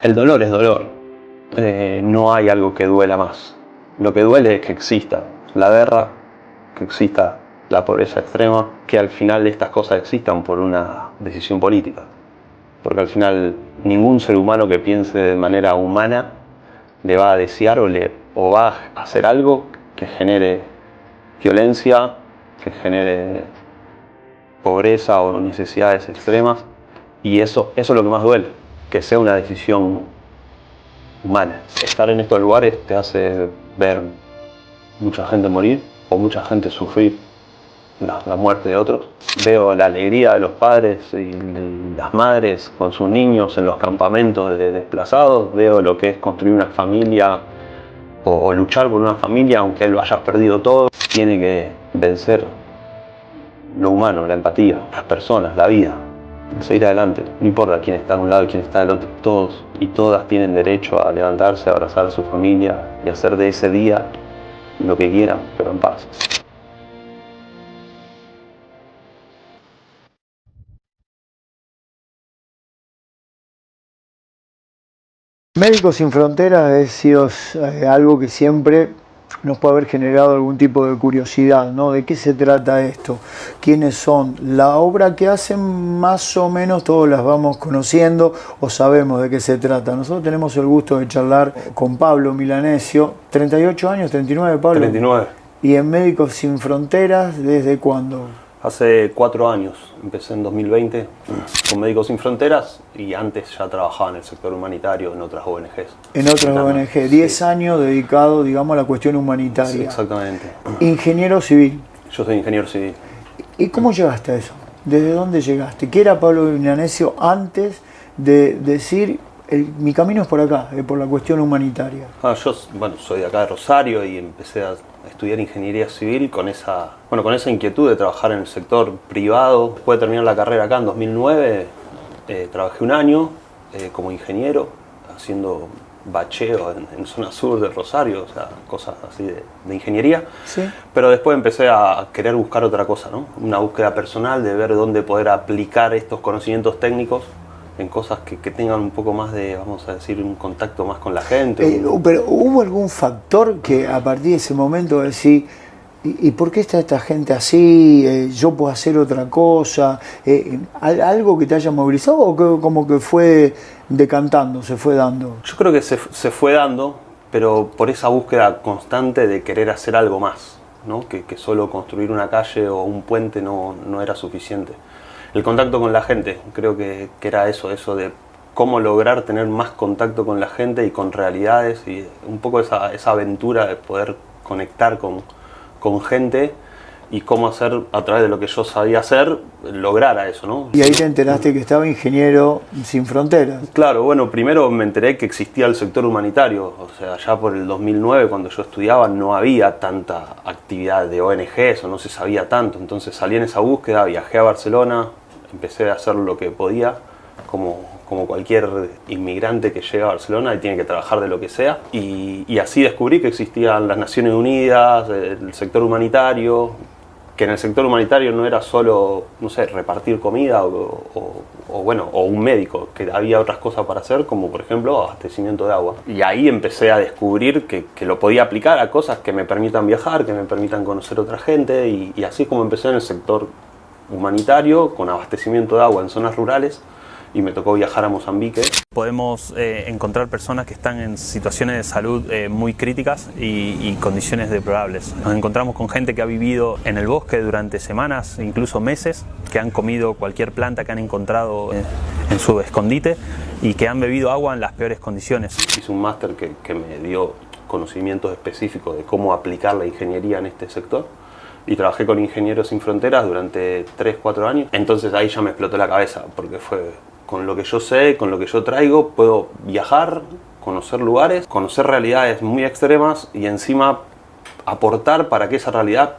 El dolor es dolor. No hay algo que duela más. Lo que duele es que exista la guerra, que exista la pobreza extrema, que al final estas cosas existan por una decisión política. Porque al final ningún ser humano que piense de manera humana le va a desear o va a hacer algo que genere violencia, que genere pobreza o necesidades extremas. Y eso es lo que más duele, que sea una decisión humana. Estar en estos lugares te hace ver mucha gente morir o mucha gente sufrir la muerte de otros. Veo la alegría de los padres y las madres con sus niños en los campamentos de desplazados. Veo lo que es construir una familia o luchar por una familia aunque lo hayas perdido todo. Tiene que vencer lo humano, la empatía, las personas, la vida. Seguir adelante, no importa quién está de un lado y quién está del otro, todos y todas tienen derecho a levantarse, a abrazar a su familia y hacer de ese día lo que quieran, pero en paz. Médicos Sin Fronteras ha sido algo que siempre nos puede haber generado algún tipo de curiosidad, ¿no? ¿De qué se trata esto? ¿Quiénes son? La obra que hacen más o menos todos las vamos conociendo o sabemos de qué se trata. Nosotros tenemos el gusto de charlar con Pablo Milanesio, 38 años, 39, Pablo. 39. ¿Y en Médicos Sin Fronteras desde cuándo? Hace 4 años, empecé en 2020 con Médicos Sin Fronteras y antes ya trabajaba en el sector humanitario en otras ONGs. En otras ONG, 10 años dedicado, digamos, a la cuestión humanitaria. Sí, exactamente. Ingeniero civil. Yo soy ingeniero civil. ¿Y cómo llegaste a eso? ¿Desde dónde llegaste? ¿Qué era Pablo Milanesio antes de decir mi camino es por acá, por la cuestión humanitaria? Yo soy de acá de Rosario y empecé a estudiar ingeniería civil con esa inquietud de trabajar en el sector privado. Después de terminar la carrera acá en 2009, trabajé un año como ingeniero haciendo bacheo en zona sur de Rosario, o sea, cosas así de ingeniería. ¿Sí? Pero después empecé a querer buscar otra cosa, ¿no? Una búsqueda personal de ver dónde poder aplicar estos conocimientos técnicos en cosas que tengan un poco más de, vamos a decir, un contacto más con la gente. Pero ¿hubo algún factor que a partir de ese momento decís, ¿y por qué está esta gente así? ¿Yo puedo hacer otra cosa? ¿Algo que te haya movilizado o que como que fue decantando, se fue dando? Yo creo que se fue dando, pero por esa búsqueda constante de querer hacer algo más, ¿no? Que solo construir una calle o un puente no era suficiente. El contacto con la gente, creo que era eso de cómo lograr tener más contacto con la gente y con realidades y un poco esa aventura de poder conectar con gente y cómo hacer a través de lo que yo sabía hacer, lograr a eso, ¿no? Y ahí te enteraste que estaba Ingeniero Sin Fronteras. Claro, bueno, primero me enteré que existía el sector humanitario, o sea, ya por el 2009 cuando yo estudiaba no había tanta actividad de ONGs o no se sabía tanto, entonces salí en esa búsqueda, viajé a Barcelona, empecé a hacer lo que podía, como cualquier inmigrante que llega a Barcelona y tiene que trabajar de lo que sea. Y así descubrí que existían las Naciones Unidas, el sector humanitario, que en el sector humanitario no era solo, no sé, repartir comida o un médico, que había otras cosas para hacer, como por ejemplo abastecimiento de agua. Y ahí empecé a descubrir que lo podía aplicar a cosas que me permitan viajar, que me permitan conocer otra gente, y así como empecé en el sector humanitario, con abastecimiento de agua en zonas rurales, y me tocó viajar a Mozambique. Podemos encontrar personas que están en situaciones de salud muy críticas y condiciones deplorables. Nos encontramos con gente que ha vivido en el bosque durante semanas, incluso meses, que han comido cualquier planta que han encontrado en su escondite y que han bebido agua en las peores condiciones. Hice un máster que me dio conocimientos específicos de cómo aplicar la ingeniería en este sector. Y trabajé con Ingenieros Sin Fronteras durante 3-4 años. Entonces ahí ya me explotó la cabeza, porque fue con lo que yo sé, con lo que yo traigo, puedo viajar, conocer lugares, conocer realidades muy extremas y encima aportar para que esa realidad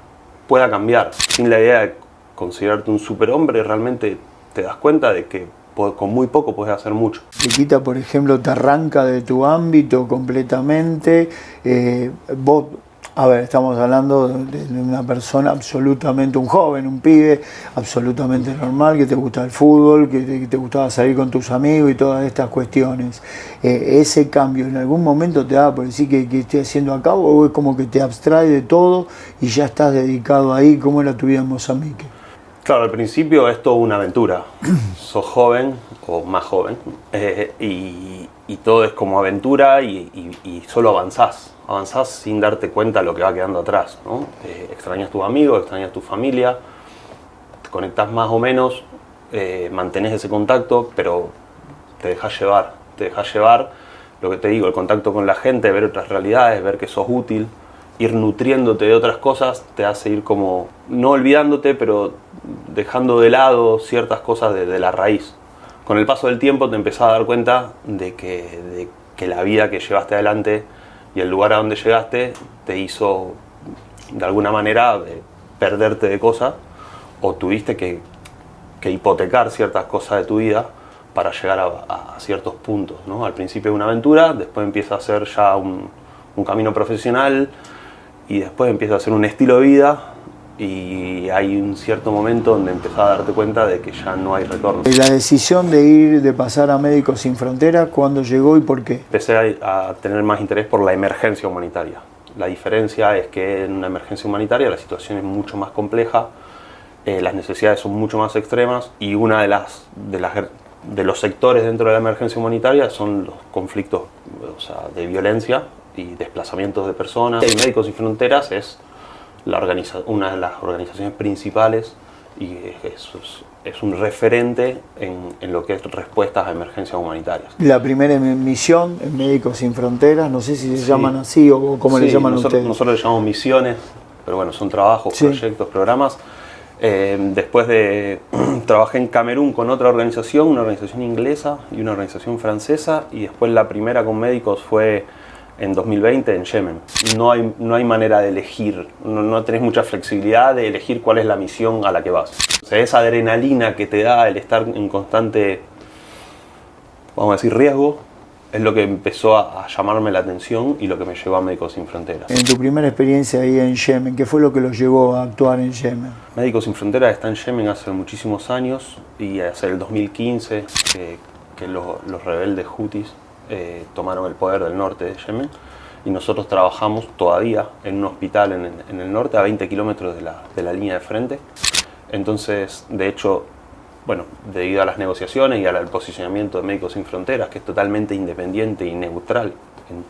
pueda cambiar. Sin la idea de considerarte un superhombre, realmente te das cuenta de que con muy poco puedes hacer mucho. Te quita, por ejemplo, te arranca de tu ámbito completamente. Vos A ver, estamos hablando de una persona absolutamente, un joven, un pibe, absolutamente normal, que te gusta el fútbol, que te gustaba salir con tus amigos y todas estas cuestiones. ¿Ese cambio en algún momento te da por decir que estés haciendo acá, o es como que te abstrae de todo y ya estás dedicado ahí? ¿Cómo era tu vida en Mozambique? Claro, al principio es toda una aventura. Sos joven o más joven y todo es como aventura y solo avanzás sin darte cuenta de lo que va quedando atrás, ¿no? Extrañas tus amigos, extrañas tu familia, te conectás más o menos, mantenés ese contacto, pero te dejás llevar, lo que te digo, el contacto con la gente, ver otras realidades, ver que sos útil, ir nutriéndote de otras cosas, te hace ir como, no olvidándote, pero dejando de lado ciertas cosas de la raíz. Con el paso del tiempo te empezás a dar cuenta de que la vida que llevaste adelante y el lugar a donde llegaste te hizo de alguna manera perderte de cosas, o tuviste que hipotecar ciertas cosas de tu vida para llegar a ciertos puntos, ¿no? Al principio es una aventura, después empieza a ser ya un camino profesional y después empieza a ser un estilo de vida. Y hay un cierto momento donde empezás a darte cuenta de que ya no hay retorno. ¿Y la decisión de pasar a Médicos Sin Fronteras, cuándo llegó y por qué? Empecé a tener más interés por la emergencia humanitaria. La diferencia es que en una emergencia humanitaria la situación es mucho más compleja, las necesidades son mucho más extremas y una de los sectores dentro de la emergencia humanitaria son los conflictos, o sea, de violencia y desplazamientos de personas. Y Médicos Sin Fronteras es una de las organizaciones principales y es un referente en lo que es respuestas a emergencias humanitarias. La primera misión en Médicos Sin Fronteras, no sé si se llaman así o cómo le llaman ustedes. Nosotros le llamamos misiones, pero bueno, son trabajos, proyectos, programas. Después trabajé en Camerún con otra organización, una organización inglesa y una organización francesa, y después la primera con médicos fue en 2020 en Yemen. No hay manera de elegir, no tenés mucha flexibilidad de elegir cuál es la misión a la que vas. O sea, esa adrenalina que te da el estar en constante, vamos a decir, riesgo, es lo que empezó a llamarme la atención y lo que me llevó a Médicos Sin Fronteras. En tu primera experiencia ahí en Yemen, ¿qué fue lo que los llevó a actuar en Yemen? Médicos Sin Fronteras está en Yemen hace muchísimos años, y hace el 2015 que los rebeldes hutis tomaron el poder del norte de Yemen, y nosotros trabajamos todavía en un hospital en el norte, a 20 kilómetros de la línea de frente. Entonces, de hecho, bueno, debido a las negociaciones y al posicionamiento de Médicos Sin Fronteras, que es totalmente independiente y neutral en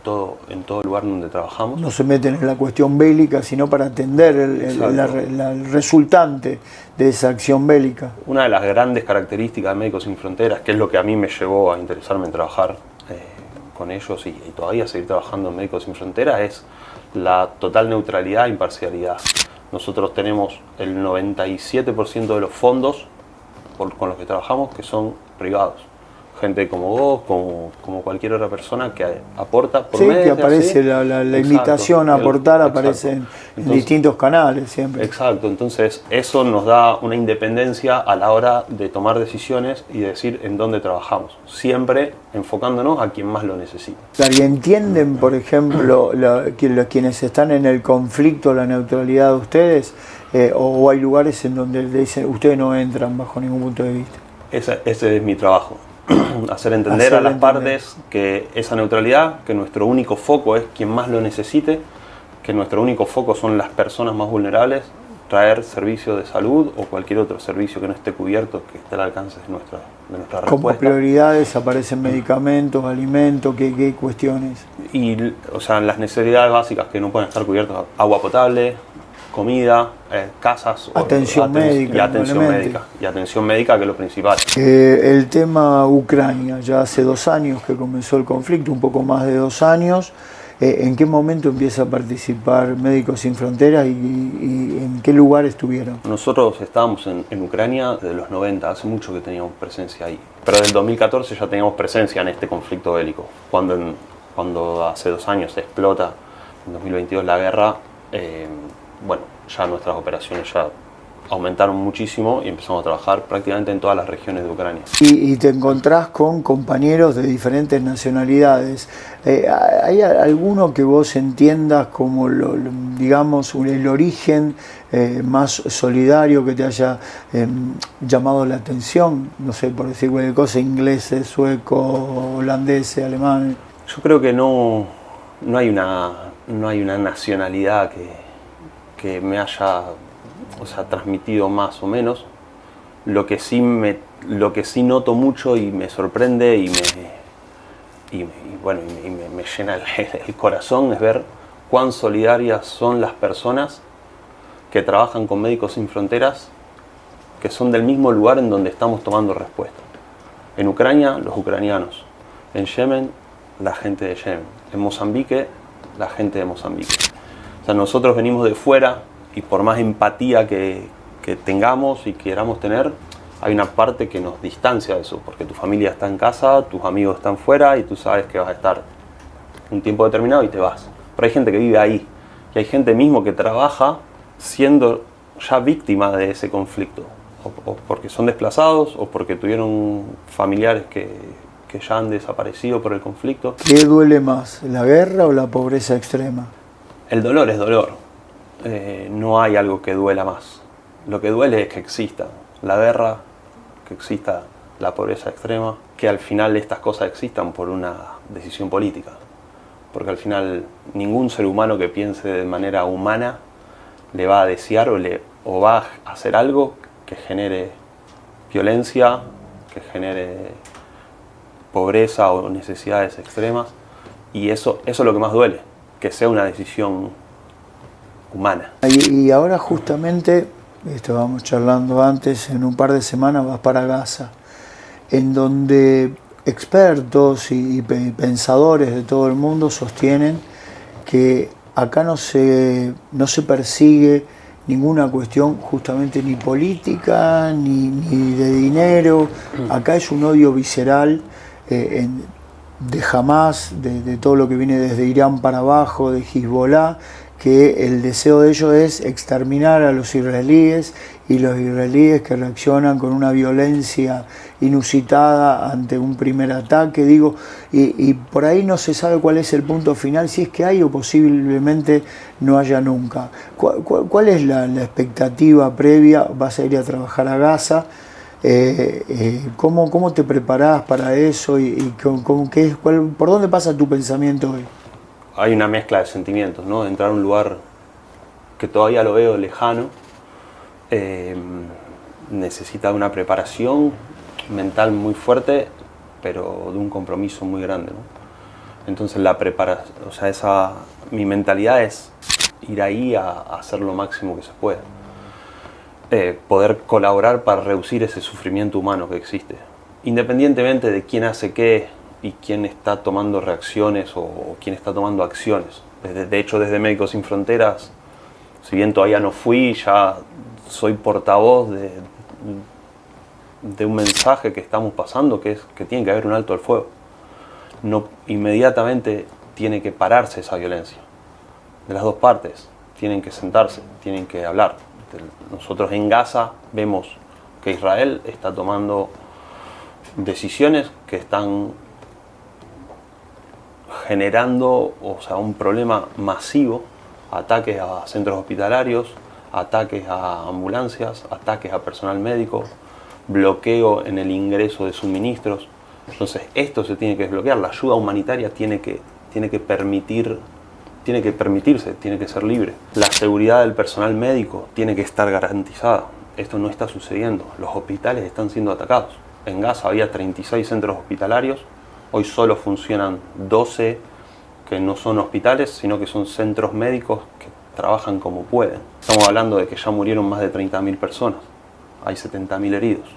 todo lugar donde trabajamos. No se meten en la cuestión bélica, sino para atender el resultante de esa acción bélica. Una de las grandes características de Médicos Sin Fronteras, que es lo que a mí me llevó a interesarme en trabajar con ellos y todavía seguir trabajando en Médicos Sin Fronteras, es la total neutralidad e imparcialidad. Nosotros tenemos el 97% de los fondos con los que trabajamos que son privados. Gente como vos, como cualquier otra persona que aporta por medio. Sí, que aparece la invitación a aportar, aparece en distintos canales siempre. Exacto, entonces eso nos da una independencia a la hora de tomar decisiones y decir en dónde trabajamos, siempre enfocándonos a quien más lo necesita. Claro, y entienden, por ejemplo, quienes están en el conflicto, la neutralidad de ustedes, o hay lugares en donde le dicen ustedes no entran bajo ningún punto de vista. Ese es mi trabajo. Hacer entender a las partes que esa neutralidad, que nuestro único foco es quien más lo necesite, que nuestro único foco son las personas más vulnerables, traer servicios de salud o cualquier otro servicio que no esté cubierto, que esté al alcance de nuestra respuesta. Como prioridades aparecen medicamentos, alimentos, ¿qué cuestiones? Y, o sea, las necesidades básicas que no pueden estar cubiertas: agua potable, comida, casas, atención médica, y atención médica, que es lo principal. El tema Ucrania, ya hace 2 años que comenzó el conflicto, un poco más de 2 años. ¿En qué momento empieza a participar Médicos Sin Fronteras y en qué lugar estuvieron? Nosotros estábamos en Ucrania desde los 90, hace mucho que teníamos presencia ahí. Pero desde el 2014 ya teníamos presencia en este conflicto bélico. Cuando hace 2 años se explota, en 2022, la guerra, bueno, ya nuestras operaciones ya aumentaron muchísimo y empezamos a trabajar prácticamente en todas las regiones de Ucrania. Y te encontrás con compañeros de diferentes nacionalidades. ¿Hay alguno que vos entiendas como, digamos, el origen más solidario que te haya llamado la atención? No sé, por decir cualquier cosa, ingleses, suecos, holandeses, alemanes. Yo creo que no hay una nacionalidad que me haya, o sea, transmitido más o menos. Lo que sí noto mucho y me sorprende y me llena el corazón es ver cuán solidarias son las personas que trabajan con Médicos Sin Fronteras, que son del mismo lugar en donde estamos tomando respuesta. En Ucrania, los ucranianos. En Yemen, la gente de Yemen. En Mozambique, la gente de Mozambique. O sea, nosotros venimos de fuera y por más empatía que tengamos y queramos tener, hay una parte que nos distancia de eso, porque tu familia está en casa, tus amigos están fuera y tú sabes que vas a estar un tiempo determinado y te vas. Pero hay gente que vive ahí y hay gente mismo que trabaja siendo ya víctima de ese conflicto, o porque son desplazados o porque tuvieron familiares que ya han desaparecido por el conflicto. ¿Qué duele más, la guerra o la pobreza extrema? El dolor es dolor. No hay algo que duela más. Lo que duele es que exista la guerra, que exista la pobreza extrema, que al final estas cosas existan por una decisión política. Porque al final ningún ser humano que piense de manera humana le va a desear o va a hacer algo que genere violencia, que genere pobreza o necesidades extremas. Y eso es lo que más duele, que sea una decisión humana. Y ahora justamente, estábamos charlando antes, en un par de semanas vas para Gaza, en donde expertos y pensadores de todo el mundo sostienen que acá no se persigue ninguna cuestión justamente ni política ni de dinero. Acá es un odio visceral de Hamás, de todo lo que viene desde Irán para abajo, de Hezbollah, que el deseo de ellos es exterminar a los israelíes, y los israelíes que reaccionan con una violencia inusitada ante un primer ataque, y por ahí no se sabe cuál es el punto final, si es que hay o posiblemente no haya nunca. ¿Cuál es la expectativa previa? ¿Vas a ir a trabajar a Gaza? ¿Cómo te preparás para eso? ¿Por dónde pasa tu pensamiento hoy? Hay una mezcla de sentimientos, ¿no? De entrar a un lugar que todavía lo veo lejano, necesita una preparación mental muy fuerte, pero de un compromiso muy grande, ¿no? Entonces la preparación, o sea, mi mentalidad es ir ahí a hacer lo máximo que se pueda. Poder colaborar para reducir ese sufrimiento humano que existe, independientemente de quién hace qué y quién está tomando reacciones o quién está tomando acciones. De hecho, desde Médicos Sin Fronteras, si bien todavía no fui, ya soy portavoz de un mensaje que estamos pasando, que es que tiene que haber un alto al fuego. No, inmediatamente tiene que pararse esa violencia. De las dos partes, tienen que sentarse, tienen que hablar. Nosotros en Gaza vemos que Israel está tomando decisiones que están generando, o sea, un problema masivo, ataques a centros hospitalarios, ataques a ambulancias, ataques a personal médico, bloqueo en el ingreso de suministros. Entonces esto se tiene que desbloquear. La ayuda humanitaria tiene que permitirse, tiene que ser libre. La seguridad del personal médico tiene que estar garantizada. Esto no está sucediendo. Los hospitales están siendo atacados. En Gaza había 36 centros hospitalarios. Hoy solo funcionan 12 que no son hospitales, sino que son centros médicos que trabajan como pueden. Estamos hablando de que ya murieron más de 30.000 personas. Hay 70.000 heridos.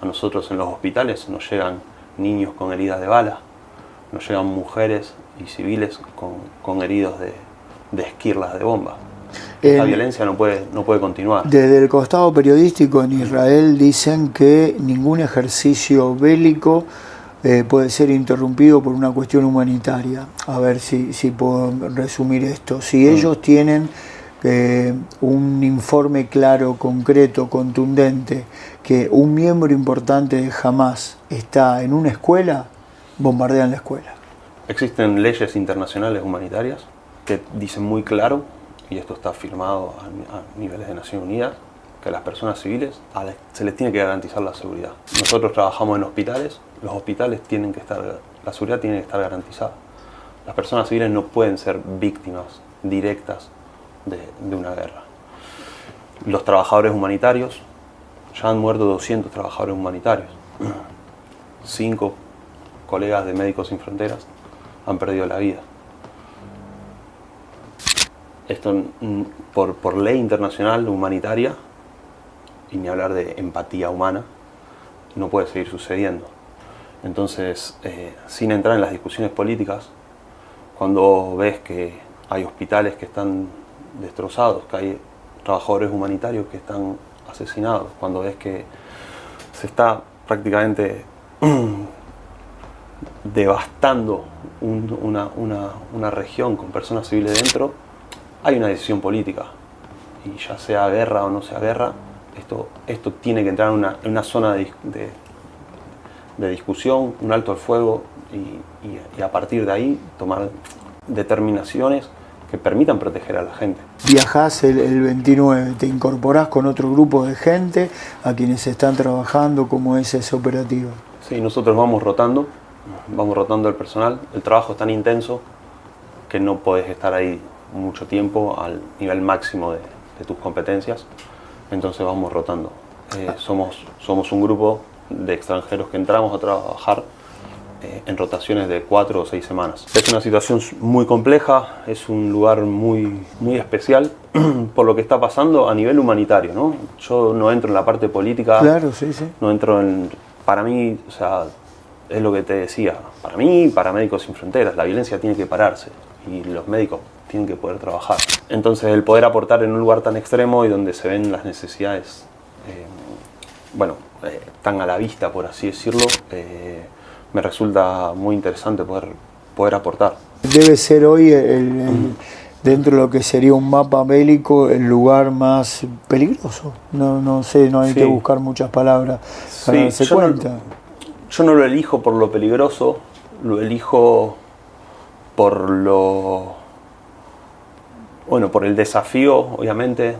A nosotros en los hospitales nos llegan niños con heridas de bala, nos llegan mujeres y civiles con heridos de esquirlas de bomba. La violencia no puede continuar. Desde el costado periodístico en Israel dicen que ningún ejercicio bélico puede ser interrumpido por una cuestión humanitaria. A ver si puedo resumir esto. Si ellos tienen un informe claro, concreto, contundente, que un miembro importante de Hamás está en una escuela, bombardean la escuela. Existen leyes internacionales humanitarias que dicen muy claro, y esto está firmado a niveles de Naciones Unidas, que a las personas civiles se les tiene que garantizar la seguridad. Nosotros trabajamos en hospitales, los hospitales tienen que estar, la seguridad tiene que estar garantizada. Las personas civiles no pueden ser víctimas directas de una guerra. Los trabajadores humanitarios, ya han muerto 200 trabajadores humanitarios. 5 colegas de Médicos Sin Fronteras han perdido la vida. Esto por ley internacional humanitaria, y ni hablar de empatía humana, no puede seguir sucediendo. Entonces, sin entrar en las discusiones políticas, cuando ves que hay hospitales que están destrozados, que hay trabajadores humanitarios que están asesinados, cuando ves que se está prácticamente devastando una región con personas civiles dentro, hay una decisión política. Y ya sea guerra o no sea guerra, esto tiene que entrar en una zona de discusión, un alto al fuego, y a partir de ahí tomar determinaciones que permitan proteger a la gente. Viajás el 29, te incorporás con otro grupo de gente a quienes están trabajando. ¿Cómo es ese operativo? Sí, nosotros vamos rotando el personal. El trabajo es tan intenso que no podés estar ahí mucho tiempo al nivel máximo de tus competencias, entonces vamos rotando. Somos un grupo de extranjeros que entramos a trabajar en rotaciones de 4 o 6 semanas. Es una situación muy compleja, es un lugar muy especial por lo que está pasando a nivel humanitario, ¿no? Yo no entro en la parte política, claro, sí, sí. No entro en... Para mí, o sea, es lo que te decía, para mí, para Médicos Sin Fronteras, la violencia tiene que pararse y los médicos tienen que poder trabajar. Entonces, el poder aportar en un lugar tan extremo y donde se ven las necesidades, tan a la vista, por así decirlo, me resulta muy interesante poder aportar. Debe ser hoy, dentro de lo que sería un mapa bélico, el lugar más peligroso. No sé, no hay que buscar muchas palabras para darse cuenta. Yo no lo elijo por lo peligroso, lo elijo por por el desafío, obviamente,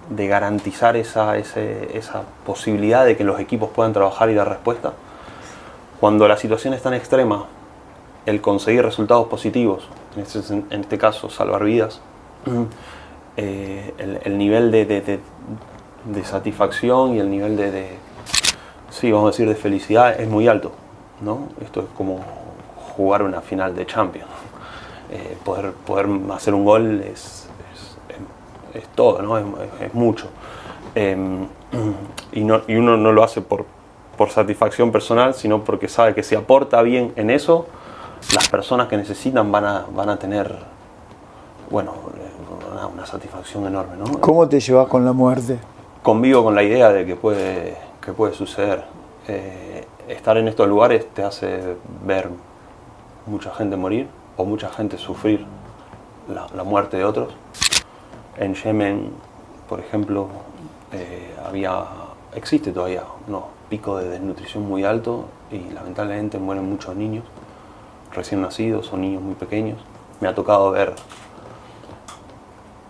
de garantizar esa posibilidad de que los equipos puedan trabajar y dar respuesta. Cuando la situación es tan extrema, el conseguir resultados positivos, en este caso salvar vidas, el nivel de satisfacción y el nivel vamos a decir, de felicidad es muy alto, ¿no? Esto es como jugar una final de Champions. Poder hacer un gol es todo, ¿no? Es mucho. Y uno no lo hace por satisfacción personal, sino porque sabe que si aporta bien en eso, las personas que necesitan van a tener una satisfacción enorme, ¿no? ¿Cómo te llevas con la muerte? Convivo con la idea de que puede suceder. Estar en estos lugares te hace ver mucha gente morir o mucha gente sufrir la muerte de otros. En Yemen, por ejemplo, existe todavía unos picos de desnutrición muy altos y lamentablemente mueren muchos niños recién nacidos o niños muy pequeños. Me ha tocado ver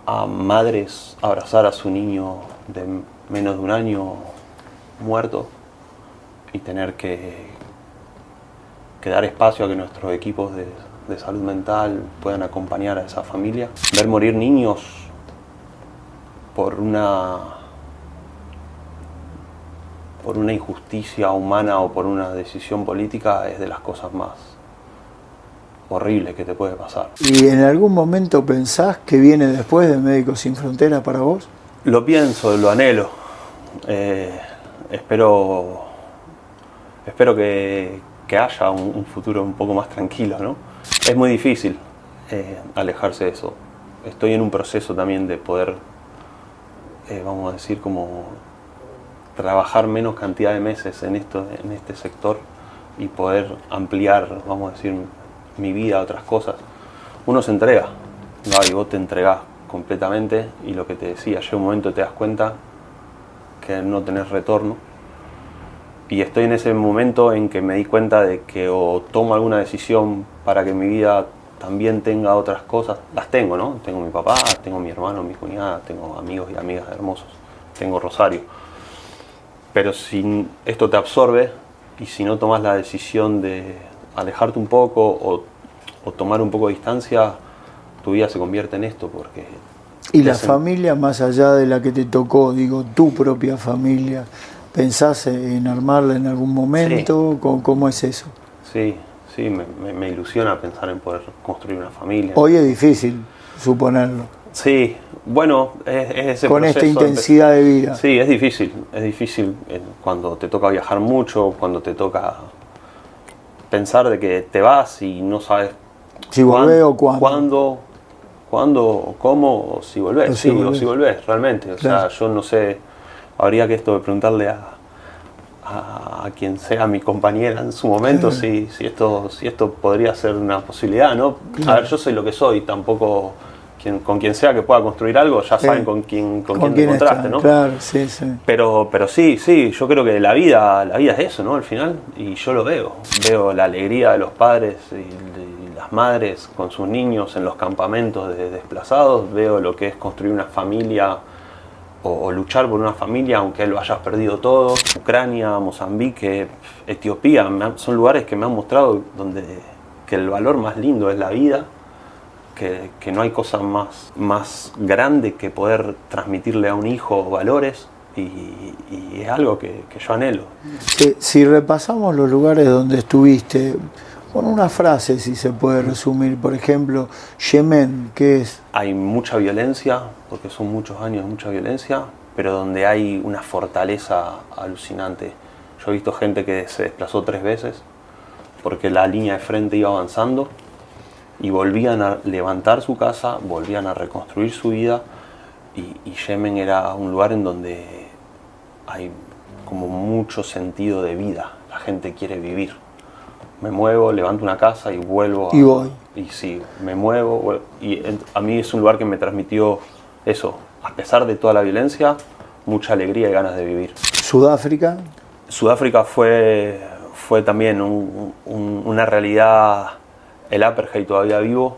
a madres abrazar a su niño de menos de un año muerto y tener que dar espacio a que nuestros equipos de salud mental puedan acompañar a esa familia. Ver morir niños por una injusticia humana o por una decisión política es de las cosas más horribles que te puede pasar. ¿Y en algún momento pensás que viene después de Médicos Sin Fronteras para vos? Lo pienso, lo anhelo. Espero que haya un futuro un poco más tranquilo, ¿no? Es muy difícil alejarse de eso. Estoy en un proceso también de poder, vamos a decir, como trabajar menos cantidad de meses en este sector y poder ampliar, vamos a decir, mi vida a otras cosas. Uno se entrega Gaby, vos te entregás completamente y lo que te decía, llega un momento te das cuenta que no tenés retorno. Y estoy en ese momento en que me di cuenta de que o tomo alguna decisión para que mi vida también tenga otras cosas. Las tengo, ¿no? Tengo mi papá, tengo mi hermano, mi cuñada, tengo amigos y amigas hermosos, tengo Rosario. Pero si esto te absorbe y si no tomas la decisión de alejarte un poco o tomar un poco de distancia, tu vida se convierte en esto porque... ¿Y la familia, más allá de la que te tocó, digo, tu propia familia, pensás en armarla en algún momento? Sí. ¿Cómo es eso? Sí, me ilusiona pensar en poder construir una familia. Hoy es difícil suponerlo. Sí, bueno, es ese con proceso esta intensidad de vida. Sí, es difícil cuando te toca viajar mucho, cuando te toca pensar de que te vas y no sabes si volvés o cuándo o cómo, o si volvés, si volvés realmente. O claro. sea, yo no sé, habría que preguntarle a quien sea mi compañera en su momento si esto podría ser una posibilidad, ¿no? Claro. A ver, yo soy lo que soy, tampoco con quien sea que pueda construir algo, ya saben con quién te encontraste, ¿no? Claro, sí. Pero sí, yo creo que la vida es eso, ¿no? Al final, y yo lo veo la alegría de los padres y las madres con sus niños en los campamentos de desplazados, veo lo que es construir una familia o luchar por una familia aunque lo hayas perdido todo. Ucrania, Mozambique, Etiopía, son lugares que me han mostrado que el valor más lindo es la vida, que no hay cosa más grande que poder transmitirle a un hijo valores y es algo que yo anhelo. Si repasamos los lugares donde estuviste, con una frase si se puede resumir, por ejemplo, Yemen, ¿qué es? Hay mucha violencia, porque son muchos años de mucha violencia, pero donde hay una fortaleza alucinante. Yo he visto gente que se desplazó 3 veces porque la línea de frente iba avanzando y volvían a levantar su casa, volvían a reconstruir su vida y Yemen era un lugar en donde hay como mucho sentido de vida, la gente quiere vivir. Me muevo, levanto una casa y vuelvo y voy. Y sí, me muevo y a mí es un lugar que me transmitió eso, a pesar de toda la violencia, mucha alegría y ganas de vivir. ¿Sudáfrica? Sudáfrica fue también una realidad, el apartheid todavía vivo,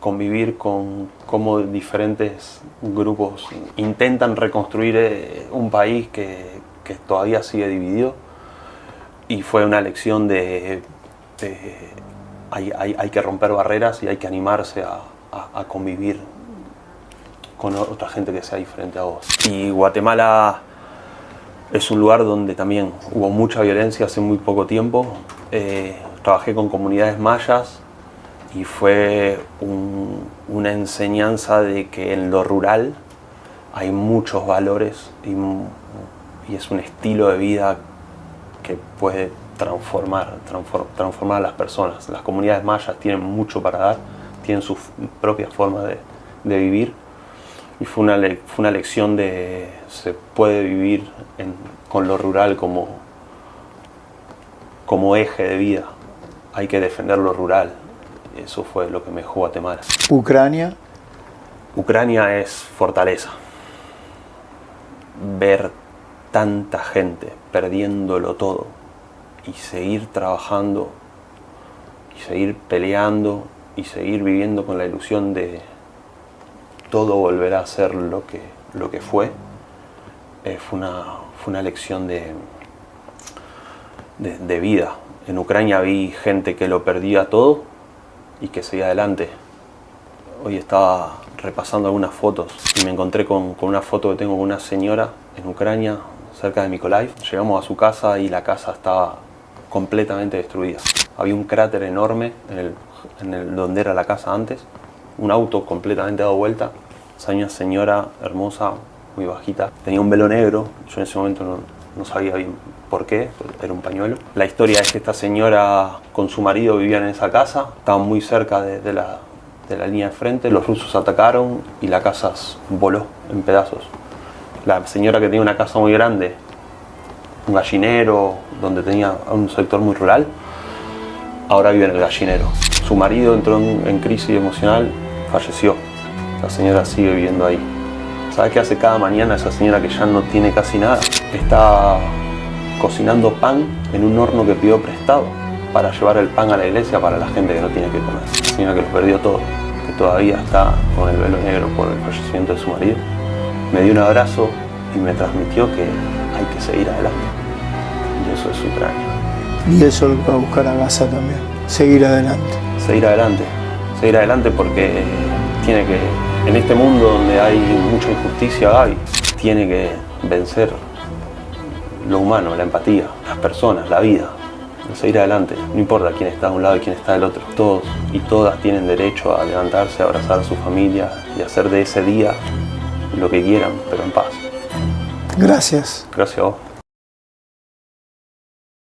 convivir con cómo diferentes grupos intentan reconstruir un país que todavía sigue dividido. Y fue una lección hay que romper barreras y hay que animarse a convivir con otra gente que sea diferente a vos. Y Guatemala es un lugar donde también hubo mucha violencia hace muy poco tiempo. Trabajé con comunidades mayas y fue una enseñanza de que en lo rural hay muchos valores y es un estilo de vida que puede transformar a las personas. Las comunidades mayas tienen mucho para dar, tienen su propia forma de vivir y fue una lección de se puede vivir con lo rural como eje de vida. Hay que defender lo rural. Eso fue lo que me dejó Guatemala. ¿Ucrania? Ucrania es fortaleza. Ver tanta gente perdiéndolo todo y seguir trabajando y seguir peleando y seguir viviendo con la ilusión de todo volverá a ser lo que fue, fue una lección de vida. En Ucrania vi gente que lo perdía todo y que seguía adelante. Hoy estaba repasando algunas fotos y me encontré con una foto que tengo con una señora en Ucrania, cerca de Mykolaiv. Llegamos a su casa y la casa estaba completamente destruida. Había un cráter enorme en donde era la casa antes, un auto completamente dado vuelta. Una señora hermosa, muy bajita, tenía un velo negro. Yo en ese momento no sabía bien por qué, era un pañuelo. La historia es que esta señora con su marido vivían en esa casa, estaban muy cerca de la línea de frente. Los rusos atacaron y la casa voló en pedazos. La señora, que tenía una casa muy grande, un gallinero, donde tenía un sector muy rural, ahora vive en el gallinero. Su marido entró en crisis emocional, falleció. La señora sigue viviendo ahí. ¿Sabes qué hace cada mañana esa señora que ya no tiene casi nada? Está cocinando pan en un horno que pidió prestado para llevar el pan a la iglesia para la gente que no tiene que comer. La señora que lo perdió todo, que todavía está con el velo negro por el fallecimiento de su marido, me dio un abrazo y me transmitió que hay que seguir adelante. Y eso es Ucrania. Y eso es lo que va a buscar a Gaza también, seguir adelante. Seguir adelante porque tiene que, en este mundo donde hay mucha injusticia, Gaby, tiene que vencer lo humano, la empatía, las personas, la vida. Seguir adelante, no importa quién está de un lado y quién está del otro. Todos y todas tienen derecho a levantarse, a abrazar a su familia y hacer de ese día lo que quieran, pero en paz. Gracias. Gracias a vos.